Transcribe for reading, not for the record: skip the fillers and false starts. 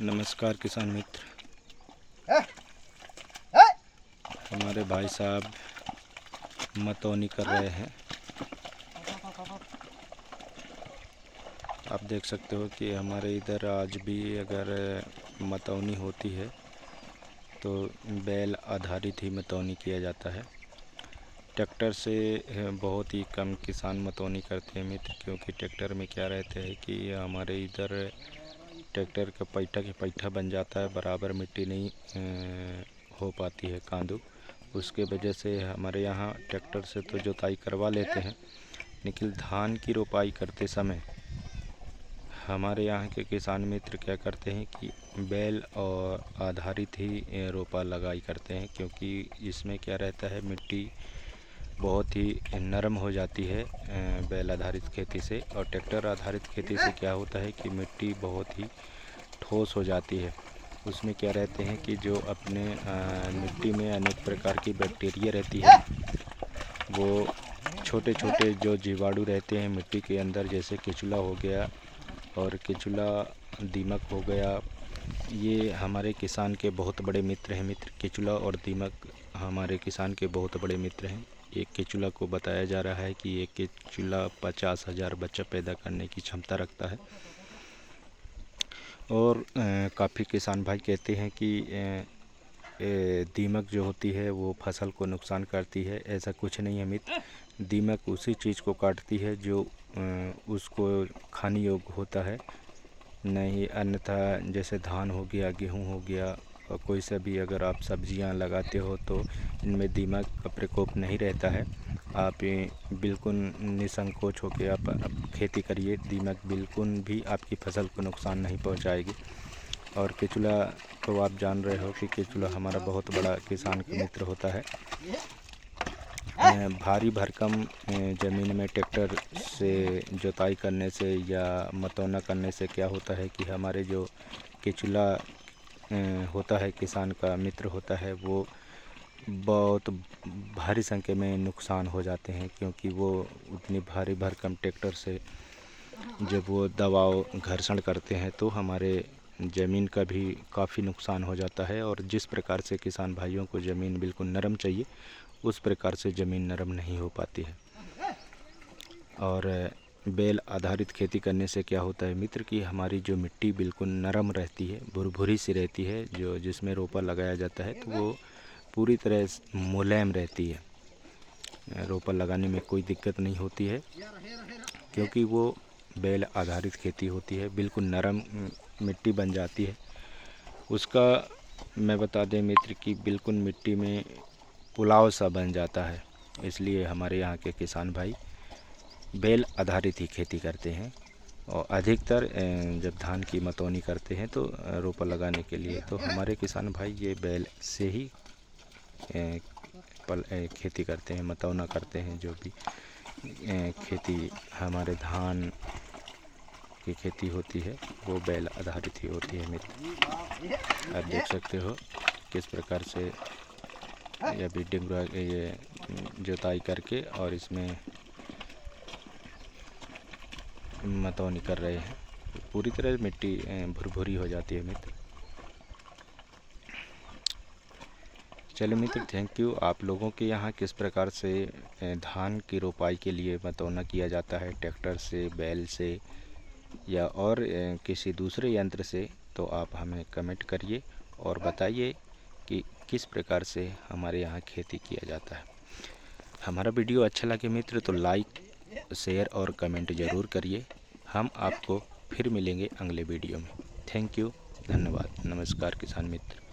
नमस्कार किसान मित्र, हमारे भाई साहब मतौनी कर रहे हैं। आप देख सकते हो कि हमारे इधर आज भी अगर मतौनी होती है तो बैल आधारित ही मतौनी किया जाता है। ट्रैक्टर से बहुत ही कम किसान मतौनी करते हैं मित्र, क्योंकि ट्रैक्टर में क्या रहता है कि हमारे इधर ट्रैक्टर का पैठा के पैठा बन जाता है, बराबर मिट्टी नहीं हो पाती है कांदू। उसके वजह से हमारे यहाँ ट्रैक्टर से तो जुताई करवा लेते हैं, लेकिन धान की रोपाई करते समय हमारे यहाँ के किसान मित्र क्या करते हैं कि बैल और आधारित ही रोपा लगाई करते हैं, क्योंकि इसमें क्या रहता है मिट्टी बहुत ही नरम हो जाती है बैल आधारित खेती से। और ट्रैक्टर आधारित खेती से क्या होता है कि मिट्टी बहुत ही ठोस हो जाती है। उसमें क्या रहते हैं कि जो अपने मिट्टी में अनेक प्रकार की बैक्टीरिया रहती है, वो छोटे छोटे जो जीवाणु रहते हैं मिट्टी के अंदर, जैसे केचुला हो गया और केचुला दीमक हो गया, ये हमारे किसान के बहुत बड़े मित्र हैं मित्र। केचुला और दीमक हमारे किसान के बहुत बड़े मित्र हैं। एक केचुला को बताया जा रहा है कि एक केचुला 50,000 बच्चा पैदा करने की क्षमता रखता है। और काफ़ी किसान भाई कहते हैं कि दीमक जो होती है वो फसल को नुकसान करती है। ऐसा कुछ नहीं है मित्र, दीमक उसी चीज़ को काटती है जो उसको खाने योग्य होता है, नहीं अन्यथा जैसे धान हो गया, गेहूँ हो गया, और कोई सा भी अगर आप सब्जियां लगाते हो तो इनमें दीमक का प्रकोप नहीं रहता है। आप बिल्कुल निसंकोच होकर आप खेती करिए, दीमक बिल्कुल भी आपकी फसल को नुकसान नहीं पहुंचाएगी। और केचुला तो आप जान रहे हो कि केचुला हमारा बहुत बड़ा किसान का मित्र होता है। भारी भरकम ज़मीन में ट्रैक्टर से जुताई करने से या मतौना करने से क्या होता है कि हमारे जो केचुला होता है, किसान का मित्र होता है, वो बहुत भारी संख्या में नुकसान हो जाते हैं, क्योंकि वो उतनी भारी भरकम ट्रैक्टर से जब वो दबाव घर्षण करते हैं तो हमारे ज़मीन का भी काफ़ी नुकसान हो जाता है। और जिस प्रकार से किसान भाइयों को ज़मीन बिल्कुल नरम चाहिए, उस प्रकार से ज़मीन नरम नहीं हो पाती है। और बैल आधारित खेती करने से क्या होता है मित्र कि हमारी जो मिट्टी बिल्कुल नरम रहती है, भुरभुरी सी रहती है, जो जिसमें रोपा लगाया जाता है तो वो पूरी तरह मुलायम रहती है। रोपा लगाने में कोई दिक्कत नहीं होती है, क्योंकि वो बैल आधारित खेती होती है, बिल्कुल नरम मिट्टी बन जाती है। उसका मैं बता दें मित्र कि बिल्कुल मिट्टी में पुलाव सा बन जाता है। इसलिए हमारे यहाँ के किसान भाई बैल आधारित ही खेती करते हैं। और अधिकतर जब धान की मतौनी करते हैं तो रोपा लगाने के लिए तो हमारे किसान भाई ये बैल से ही खेती करते हैं, मतौना करते हैं। जो भी खेती हमारे धान की खेती होती है वो बैल आधारित ही होती है मित्र। आप देख सकते हो किस प्रकार से ये भी डिंगरा ये जुताई करके और इसमें मतौनी कर रहे हैं। पूरी तरह मिट्टी भुरभुरी हो जाती है मित्र। चलिए मित्र, थैंक यू। आप लोगों के यहाँ किस प्रकार से धान की रोपाई के लिए मतौना किया जाता है, ट्रैक्टर से, बैल से या और किसी दूसरे यंत्र से, तो आप हमें कमेंट करिए और बताइए कि किस प्रकार से हमारे यहाँ खेती किया जाता है। हमारा वीडियो अच्छा लगे मित्र तो लाइक, शेयर और कमेंट ज़रूर करिए। हम आपको फिर मिलेंगे अगले वीडियो में। थैंक यू, धन्यवाद, नमस्कार किसान मित्र।